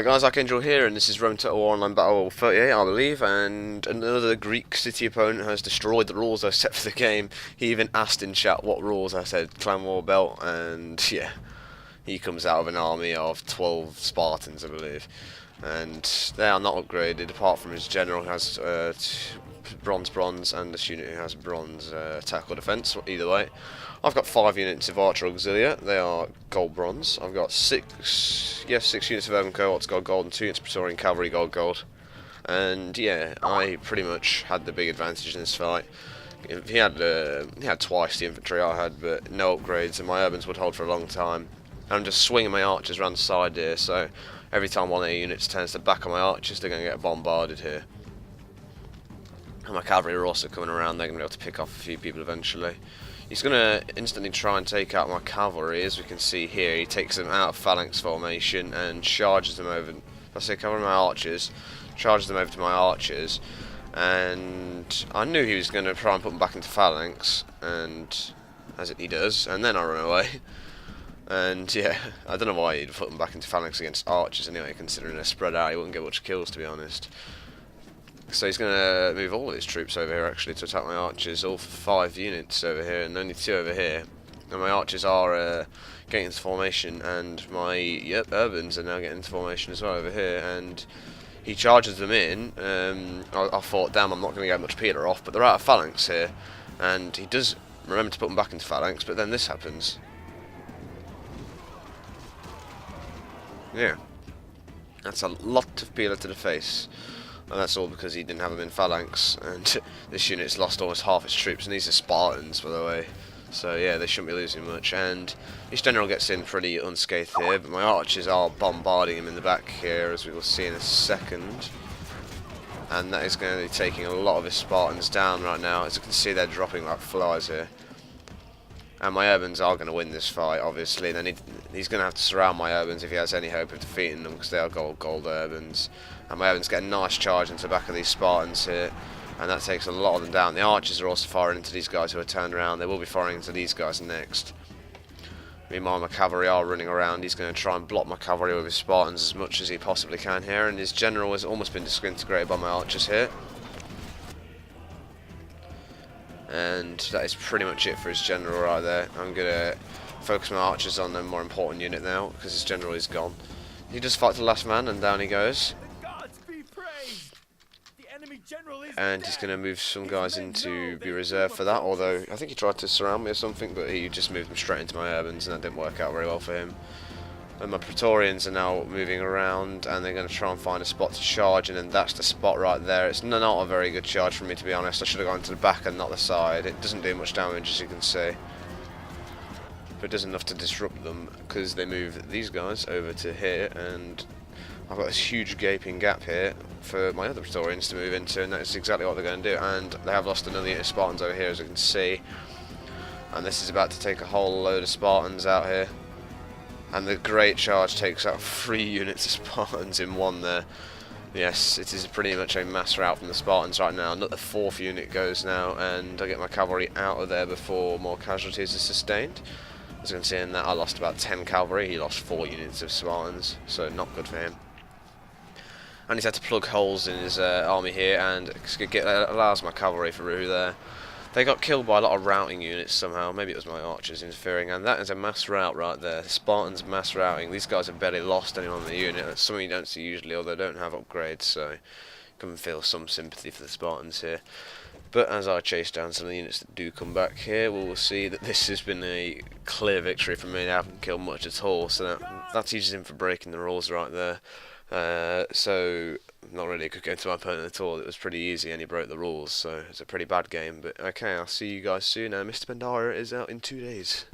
guys, Archangel here, and this is Rome Total War Online Battle 38, I believe, and another Greek city opponent has destroyed the rules I set for the game. He even asked in chat what rules I said, Clan War Belt, and yeah, he comes out of an army of 12 Spartans, I believe. And they are not upgraded, apart from his general who has bronze, and this unit who has bronze attack or defence, either way. I've got 5 units of Archer Auxilia, they are gold bronze. I've got 6 units of Urban Cohorts gold, and 2 units of Praetorian Cavalry gold. And yeah, I pretty much had the big advantage in this fight. He had twice the infantry I had, but no upgrades, and my urbans would hold for a long time. I'm just swinging my archers around the side here, so every time one of the units turns to back on my archers, they're going to get bombarded here. And my cavalry are also coming around, they're going to be able to pick off a few people eventually. He's going to instantly try and take out my cavalry, as we can see here. He takes them out of phalanx formation and charges them over. I say cavalry, my archers, charges them over to my archers. And I knew he was going to try and put them back into phalanx, and as he does, and then I run away. And yeah, I don't know why he'd put them back into phalanx against archers anyway, considering they're spread out. He wouldn't get much kills, to be honest. So he's going to move all of his troops over here actually to attack my archers, all 5 units over here and only 2 over here. And my archers are getting into formation, and my urbans are now getting into formation as well over here. And he charges them in. I thought, damn, I'm not going to get much Peter off, but they're out of phalanx here. And he does remember to put them back into phalanx, but then this happens. Yeah, that's a lot of Peter to the face. And that's all because he didn't have them in phalanx, and this unit's lost almost half its troops, and these are Spartans, by the way. So yeah, they shouldn't be losing much, and each general gets in pretty unscathed here, but my archers are bombarding him in the back here, as we will see in a second. And that is going to be taking a lot of his Spartans down right now. As you can see, they're dropping like flies here. And my urbans are going to win this fight, obviously. Then he's going to have to surround my urbans if he has any hope of defeating them, because they are gold urbans. And my urbans get a nice charge into the back of these Spartans here, and that takes a lot of them down. The archers are also firing into these guys who are turned around. They will be firing into these guys next. Meanwhile, my cavalry are running around. He's going to try and block my cavalry with his Spartans as much as he possibly can here, and his general has almost been disintegrated by my archers here. And that is pretty much it for his general right there. I'm going to focus my archers on the more important unit now, because his general is gone. He does fight to the last man, and down he goes. And he's going to move some guys in to be reserved for that, although I think he tried to surround me or something, but he just moved them straight into my urbans, and that didn't work out very well for him. And my Praetorians are now moving around, and they're going to try and find a spot to charge, and then that's the spot right there. It's not a very good charge for me, to be honest. I should have gone to the back and not the side. It doesn't do much damage, as you can see, but it does enough to disrupt them, because they move these guys over to here, and I've got this huge gaping gap here for my other Praetorians to move into, and that's exactly what they're going to do. And they have lost another unit of Spartans over here, as you can see, and this is about to take a whole load of Spartans out here. And the great charge takes out 3 units of Spartans in one there. Yes, it is pretty much a mass rout from the Spartans right now. Not the 4th unit goes now, and I get my cavalry out of there before more casualties are sustained. As you can see in that, I lost about 10 cavalry. He lost 4 units of Spartans, so not good for him. And he's had to plug holes in his army here, and allows my cavalry through there. They got killed by a lot of routing units somehow. Maybe it was my archers interfering, and that is a mass rout right there. The Spartans mass routing. These guys have barely lost anyone in the unit. That's something you don't see usually, although they don't have upgrades, so you can feel some sympathy for the Spartans here. But as I chase down some of the units that do come back here, we will see that this has been a clear victory for me. I haven't killed much at all, so that teaches him for breaking the rules right there. So not really a good game to my opponent at all. It was pretty easy and he broke the rules, so it's a pretty bad game. But okay, I'll see you guys soon. Mr. Bandara is out in 2 days.